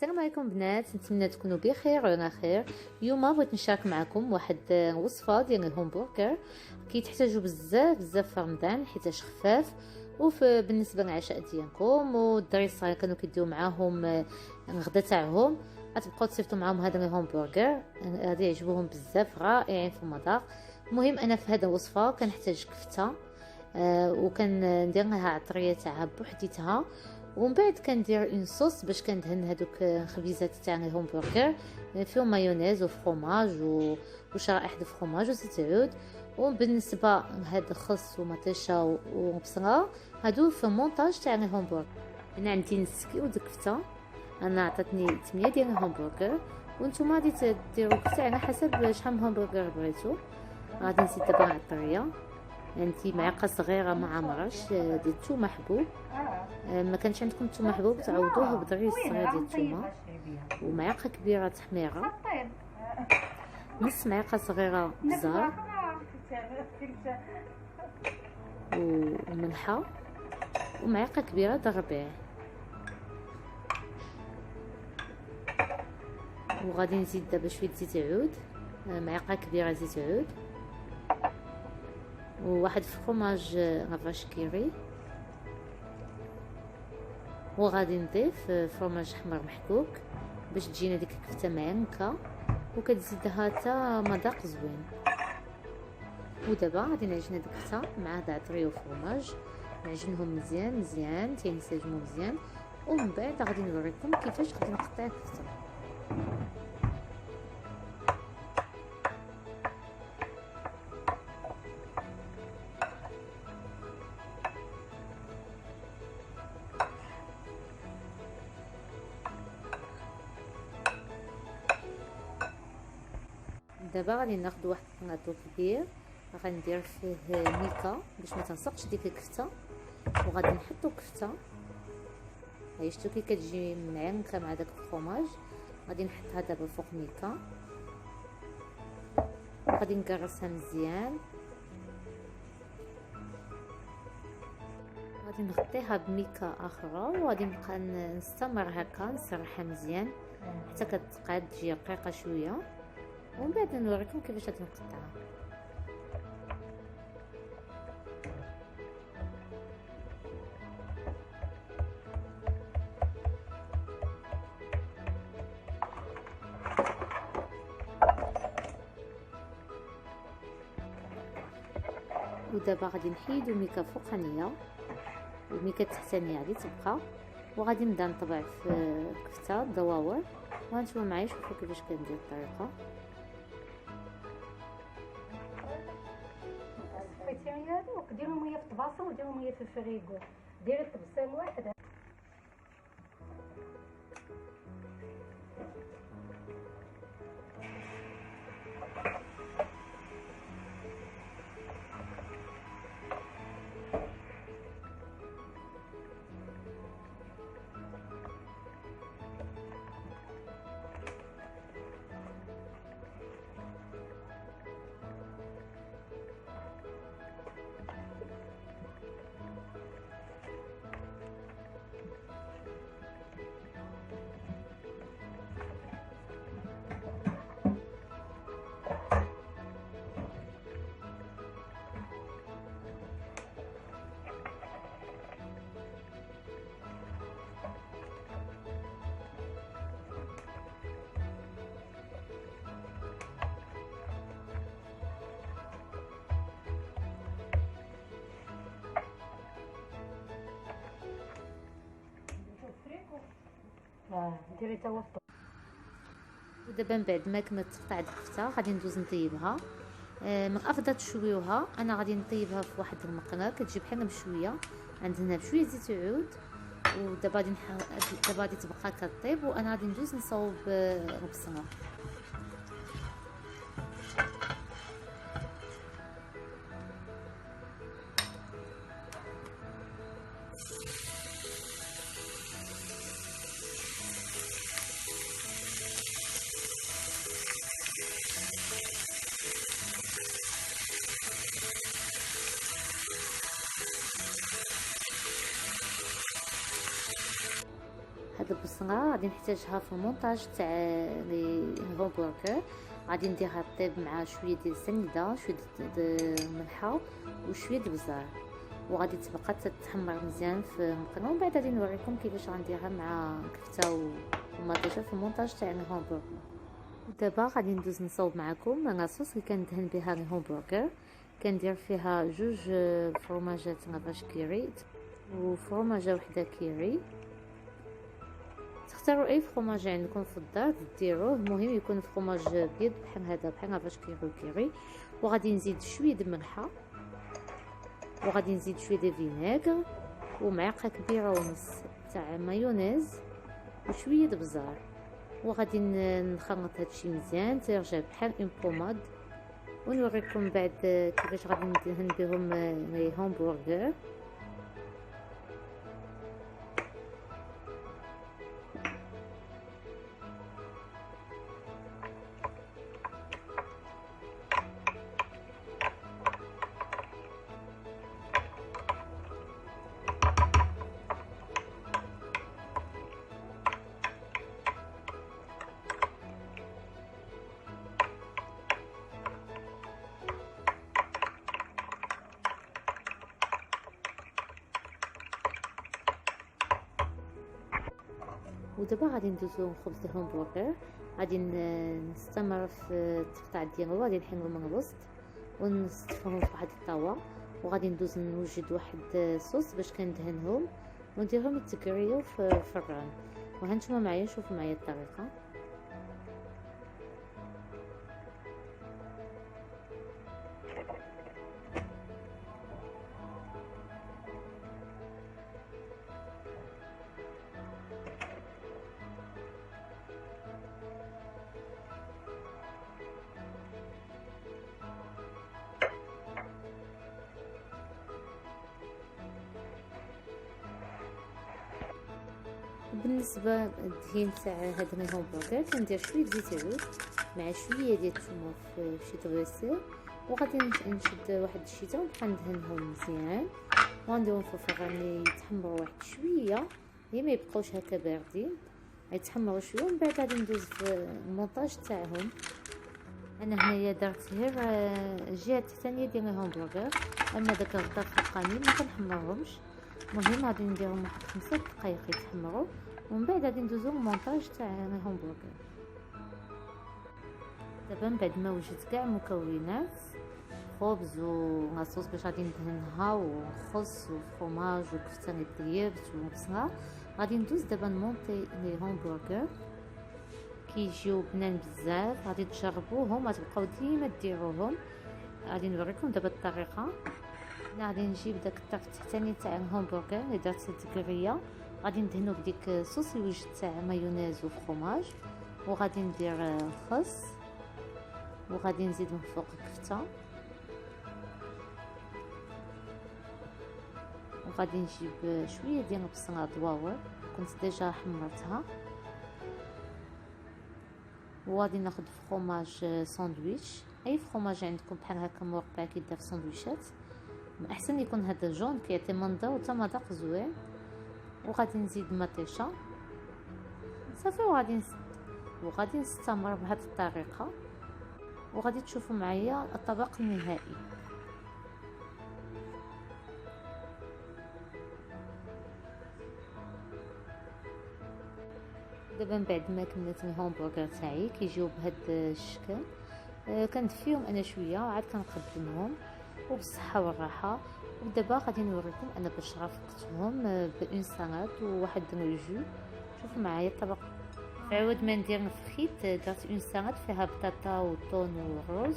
السلام عليكم بنات، نتمنى تكونوا بخير وعلى خير. اليوم بغيت نشارك معكم واحد وصفه ديال الهمبرغر. كيتحتاجوا بزاف في رمضان حيتاش خفاف، بالنسبه للعشاء ديالكم والدراري الصغار كانوا كيديو معاهم الغدا تاعهم، غتبقاو تصيفطوا معاهم هذا الهمبرغر. غادي يعجبوهم بزاف، رائعين في المذاق. المهم انا في هذه الوصفه كنحتاج كفته، وكندير لها عطريه تاعها بوحديتها، ومن بعد كندير اون صوص باش كندهن هذوك الخبيزات تاع الهمبرغر فيهم مايونيز وفرomاج وشرائح د الفرomاج وزيت عود. وبالنسبه لهاد الخس ومطيشه وبصله هادو في المونتاج تاع الهمبرغر. انا عندي نص كيلو د الكفته، انا عطاتني 8 ديال الهمبرغر، وانتم غادي ديروا الكفته على حسب شحال من همبرغر بغيتو. غادي نزيد دابا العطريه، عندي معلقه صغيره مع مرش ديال الثوم محبوب. ما كانش عندكم الثوم محبوب تعوضوه بضرير صغير ديال الثومه، ومعلقه كبيره تحميره، نص معلقه صغيره بزار وملحه، ومعلقه كبيره د الربيع. وغادي نزيد دابا شويه زيت عود، معلقه كبيره زيت عود، وواحد فرomاج غافاش كيري، وغادي نضيف فرomاج حمر محكوك باش تجينا ديك الكفته معنكه وكتزيدها حتى مذاق زوين. ودابا غادي نعجن هاد الكفته مع هاد العطريه وفرomاج، نعجنهم مزيان تينسجموا مزيان، ومن بعد غادي نوريكم كيفاش غادي نقطع الكفته. دابا غادي ناخذ واحد الطناطو كبير، غندير فيه ميكا باش ما تنسقش ديك الكفته، وغادي نحطو الكفته. هاي شفتو كي كتجي معنكه مع داك الفرomاج. غادي نحطها دابا فوق ميكا، وغادي نكرسها مزيان. غادي نغطيها بميكا اخرى، وغادي نبقى نستمر هكا نسرحها مزيان حتى كتقعد تجي رقيقه شويه، ومن بعد نوريكم كيفاش غادي نقطعها. ودابا غادي نحيدو ميكا فوقانيه، والميكا التحتانيه غادي تبقى، وغادي نبدا نطبع في الكفته الدواور. وهانتوما معايا شوفوا كيفاش كندير الطريقه. صفيتي هذوك ديروا ميه في الطباسه وديروا ميه في الفريغو، ديري الطبسه واحد. ديري تا هو. ودابا من بعد ما كملت تقطع الكفته غادي ندوز نطيبها. من الافضل تشويوها، انا غادي نطيبها في واحد المقله كتجي بحال مشويه، عندنا بشويه زيت عود. ودابا غادي تبقى كطيب، وانا غادي ندوز نصاوب البصله. هاد هاد البصله غادي نحتاجها في المونتاج تاع لي همبرغر. غادي نديرها طيب مع شويه ديال السنيده، شويه ديال الملحه وشويه د البزار، وغادي تبقى تتحمر مزيان في المقله. ومن بعد غادي نوريكم كيفاش غنديرها مع كفته ومطيشه في المونتاج تاع الهمبرغر. ودابا غادي ندوز نصاوب معكم لاصوص اللي كندهن بها الهمبرغر. كندير فيها 2 فروماجات لافاش كيري وفروماجه وحده كيري. تختاروا اي فروماج عندكم في الدار ديروه، المهم يكون فروماج بيض بحال هذا بحال لافاش كيري. وغادي نزيد شويه د الملحه، وغادي نزيد شويه د فينيغر ومعلقه كبيره ونص تاع مايونيز وشويه د البزار. وغادي نخلط هادشي مزيان تيرجع بحال اون بوماد. ونوريكم بعد كيفاش غادي ندهن بهم لي همبرغر. ودابا غادي ندوزو خبز الهمبرغر. غادي نستمر في التقطاع ديالو، غادي نحينو من الوسط ونستفرغو في واحد الطاوه. وغادي ندوز نوجد واحد صوص باش كندهنهم ونديرهم يتكريو في الفران. وهانتوما معايا شوفوا معايا الطريقه. بالنسبه للدهين تاع هاد الهمبرغر كندير شويه زيت عود مع شويه ديال الثومه في شي طريسير. وغادي نشد واحد الشيته ونبقى ندهنهم مزيان ونديرهم في الفران يتحمروا واحد شويه، ما يبقاوش هكا باردين، يتحمروا شويه. ومن بعد غادي ندوز في المونتاج تاعهم. انا هنايا درت غير الجهه الثانيه ديال الهمبرغر، اما داك الغطاء الفوقاني ما كنحمرهمش. المهم غادي نديرهم واحد 5 دقائق يتحمروا، ومن بعد غادي ندوزو للمونتاج تاع الهمبرغر. دابا من بعد ما وجدت كاع المكونات، خبز ولاصوص باش غادي ندهنها وخس وفرماج وكفته اللي طيبت وبصله، غادي ندوز دابا نمونطي لي همبرغر. كيجيو بنان بزاف، غادي تجربوهم وتبقاو ديما ديروهم. غادي نوريكم دابا الطريقه. انا غادي نجيب داك الطرف التحتاني تاع الهمبرغر اللي درت التكريه، غادي ندهنو بديك الصوص اللي وجدت تاع مايونيز وفرماج، وغادي ندير الخس، وغادي نزيد من فوق الكفته، وغادي نجيب شويه ديال البصله دواور كنت ديجا حمرتها، وغادي ناخذ فرماج ساندويتش، اي فرماج عندكم بحال هكا مربع كيدار في ساندويشات، احسن يكون هذا جون كيعطي منظر وتا مذاق زوين. وغادي نزيد مطيشه صافي، وغادي نستمر بهذه الطريقه، وغادي تشوفوا معايا الطبق النهائي. دابا من بعد ما كملت الهمبرغر تاعي كيجيو بهذا الشكل، كندفيهم انا شويه عاد كنقدمهم وبالصحه والراحه. ودابا غادي نوريكم انا باش رافقتهم بأون سالاد وواحد جو. شوفوا معايا الطبق. في عوض ما ندير الفخيت درت اون سالاد فيها بطاطا وطون وروز،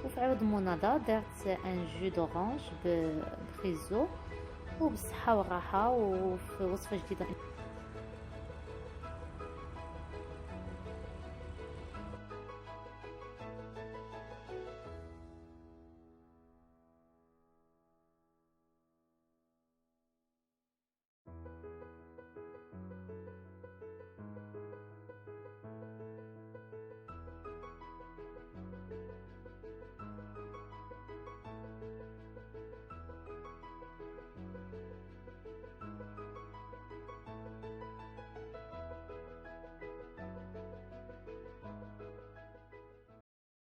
وفي عوض المونادا درت ان جو دورانج بفريزو. وبالصحه والراحه، وفي وصفه جديده.